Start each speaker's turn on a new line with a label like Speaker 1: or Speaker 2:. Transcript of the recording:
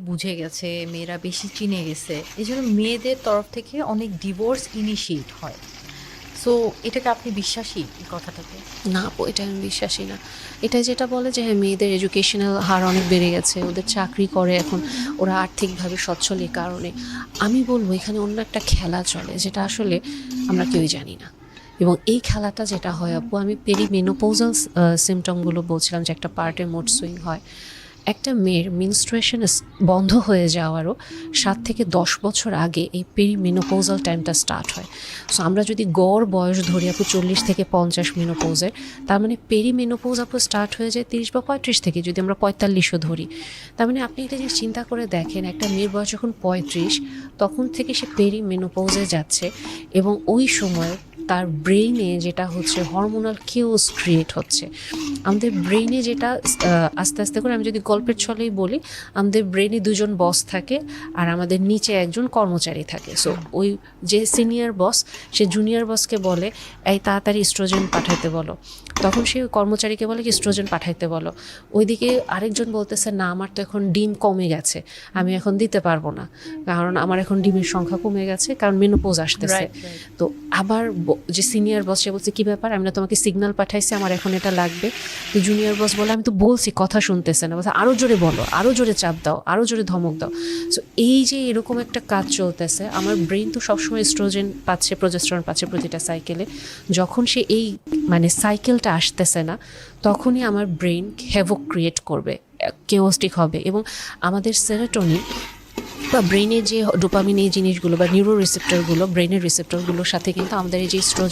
Speaker 1: বুঝে গেছে, মেয়েরা বেশি চিনে গেছে। এজন্য মেয়েদের তরফ থেকে অনেক ডিভোর্স ইনিশিয়েট হয়। সো এটাকে আপনি বিশ্বাসী এই কথাটাকে?
Speaker 2: না আপু, এটা আমি বিশ্বাসী না। এটা যেটা বলে যে হ্যাঁ, মেয়েদের এডুকেশনাল হার অনেক বেড়ে গেছে, ওদের চাকরি করে এখন, ওরা আর্থিকভাবে সচ্ছল এই কারণে। আমি বলবো এখানে অন্য একটা খেলা চলে যেটা আসলে আমরা কেউই জানি না। এবং এই খেলাটা যেটা হয় আপু, আমি পেরিমেনোপোজাল সিমটমগুলো বলছিলাম যে একটা পার্টে মুড সুইং হয়। একটা মেয়ের মিনস্ট্রুয়েশন বন্ধ হয়ে যাওয়ারও 7 থেকে 10 বছর আগে এই পেরিমেনোপোজাল টাইমটা স্টার্ট হয়। সো আমরা যদি গড় বয়স ধরি আপু 40 থেকে 50 মেনোপোজের, তার মানে পেরিমেনোপোজ আপু স্টার্ট হয়ে যায় 30 বা 35 থেকে, যদি আমরা 45ও ধরি। তার মানে আপনি একটা জিনিস চিন্তা করে দেখেন, একটা মেয়ের বয়স যখন 35, তখন থেকে সে পেরিমেনোপোজে যাচ্ছে এবং ওই সময় তার ব্রেইনে যেটা হচ্ছে হরমোনাল কিওস ক্রিয়েট হচ্ছে। আমাদের ব্রেইনে যেটা আস্তে আস্তে করে, আমি যদি গল্পের ছলেই বলি, আমাদের ব্রেইনে দুজন বস থাকে আর আমাদের নিচে একজন কর্মচারী থাকে। সো ওই যে সিনিয়র বস, সে জুনিয়র বসকে বলে এই তাড়াতাড়ি ইস্ট্রোজেন পাঠাইতে বলো, তখন সে কর্মচারীকে বলে কি ইস্ট্রোজেন পাঠাইতে বলো। ওইদিকে আরেকজন বলতেছে না আমার তো এখন ডিম কমে গেছে, আমি এখন দিতে পারবো না, কারণ আমার এখন ডিমের সংখ্যা কমে গেছে, কারণ মেনোপোজ আসতেছে।
Speaker 1: Right, right.
Speaker 2: তো আবার যে সিনিয়র বস সে বলছে কী ব্যাপার, আমি না তোমাকে সিগন্যাল পাঠাইছি, আমার এখন এটা লাগবে। তো জুনিয়র বস বলে আমি তো বলছি, কথা শুনতেছে না, বলছে আরও জোরে বলো, আরও জোরে চাপ দাও, আরও জোরে ধমক দাও। সো এই যে এরকম একটা কাজ চলতেছে, আমার ব্রেন তো সবসময় এস্ট্রোজেন পাচ্ছে, প্রজেস্টেরন পাচ্ছে প্রতিটা সাইকেলে। যখন সে এই মানে সাইকেলটা আসতেছে না, তখনই আমার ব্রেন হ্যাভক ক্রিয়েট করবে, কেওস্টিক হবে। এবং আমাদের সেরোটোনিন বা ব্রেনের যে ডোপামিন এই জিনিসগুলো বা নিউরো রিসেপ্টরগুলো, ব্রেনের রিসেপ্টরগুলোর সাথে কিন্তু আমাদের এই যে স্ট্রোজেন